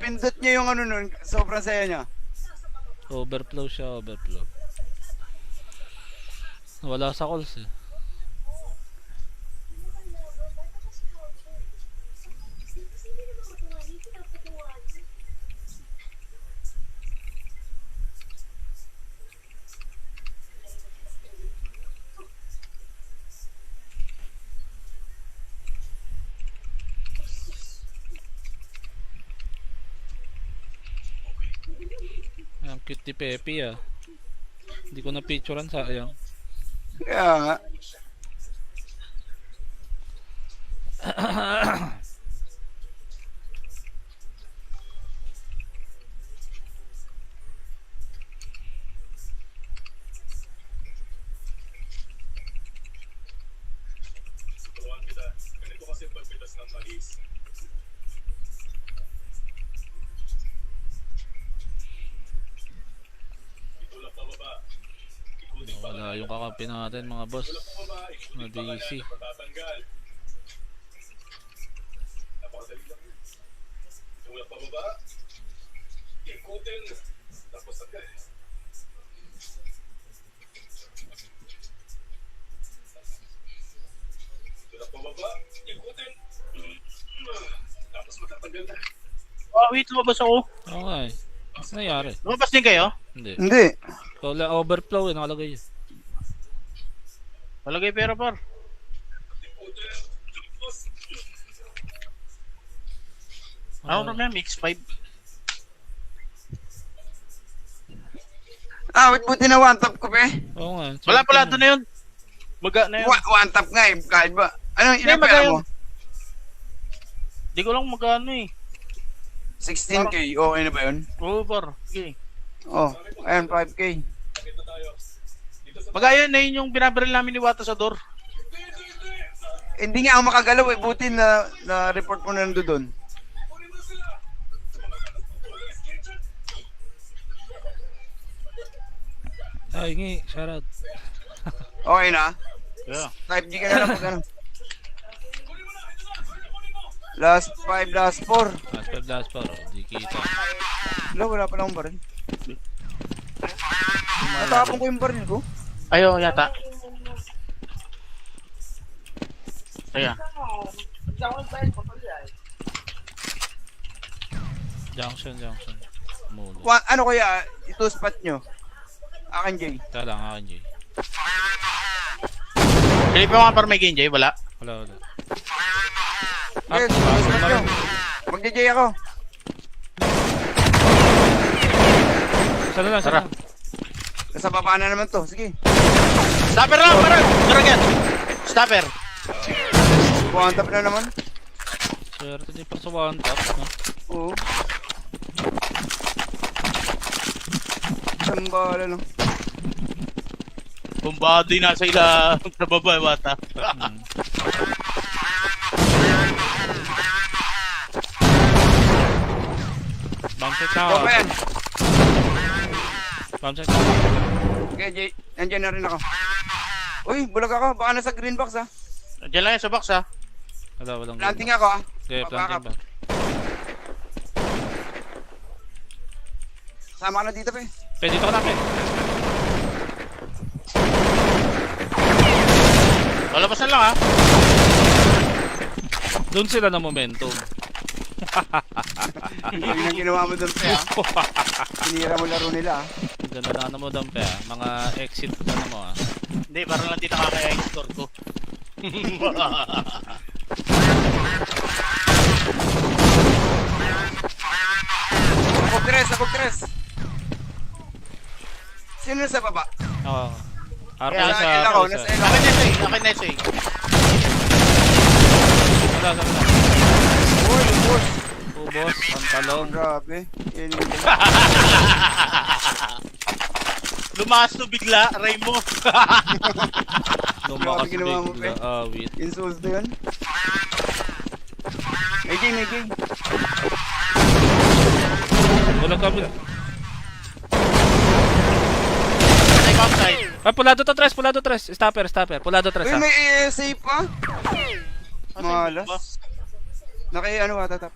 Pinindot niya yung ano nun, sobrang saya niya. Overflow siya, overflow. Wala sa calls eh. Ang cute ni Pepe ah. Hindi ko na picturean, sayang. Kaya nga. Turuan kita. Ganito kasi pagpitas ng mais. Itulak pababa. Ikutin pa. Wala yung kakampi natin mga boss. Itulak pababa. Na Ikutin pa DC. kanya. Matatanggal. Napakadali lang yun. Itulak pababa. Ikutin. Tapos tanggal. Tulak pababa. Ikutin. Tapos matatanggal na. Oh, wait, lumabas ako. Oo nga eh. Ano nangyari? Lumabas din kayo? Hindi. Hindi. Wala, overflow eh, nakalagay eh. Malagay pera par. Ikutin. Tapos. Ano naman, mix 5. Ah, wait, buti na one tap ko pa eh. Oo nga. Wala pala, doon na yun. Maga na yun. One tap nga eh, kahit ba. Ano, ilang Hindi, pera magayon. mo? Di ko lang magano eh. 16k, okay na ba yun? Oo par. Okay. Oh, ayan, 5k. Nakita tayo. Dito sa Magayon na yun yung binabaril namin ni Wata sa door. Hindi nga ako makagalaw eh, buti na report mo na nando doon. Ay, ngi, shoutout. Okay na? Yeah. 5G ka na lang pag ano. Last 5, last 4. Last 5 oh. Di kita. Wala pala akong baril. Natapon ko yung baril ko. Ayaw yata. Kaya. Junction. Mulo. Ano kaya, ito spot nyo? Akin, Jay. Ito lang, akin Jay. Philip mo nga par may game, Jay? Wala. Wala. Yes, ito spot nyo. Magja-Jay ako. Sana lang, Tara. sana. Nasa baba na naman to, sige. Stopper lang, parang. Dragon. Stopper. One tap na naman. Swerte di pa sa one tap, no? Oo. Isang bala lang. Bumbado yung nasa ila sa baba, Wata. Hmm. Bounce na Ito ako. ba yan? Bounce na ako. Okay, Jay. Nandiyan na rin ako. Uy, bulag ako. Baka nasa green box ha. Diyan lang yan sa box, ha? Walang Planting ako ha. Okay, planting ba? Sama ka na dito pa eh. Pwede dito ka na, pwede. Lalabas na lang, ha? Doon sila na momentum. Yung ang ginawa mo doon pa ha. Sinira mo laro nila ha. Ganda na ano mo doon pa, mga exit na mo ah. Hindi, parang lang di nakaka-export ko. Sabog tres. Sino sa baba? Oo. Arpa Kaya, sa Nasa ako, isa. nasa L ako. Akin na ito, akin na ito. Wala. Uy, boss. Ubos, pantalon. Grabe. Yan yung Lumakas to bigla, Rainbow. Lumakas Grabe ginawa mo, bigla. pe. Wait. insult na yun. May game. Wala kami. Time outside. Ay, pulado to tres. Stopper. Pulado tres Uy, ha. may ASA pa. Asan yung ba? Malas. Naki ano ata tap.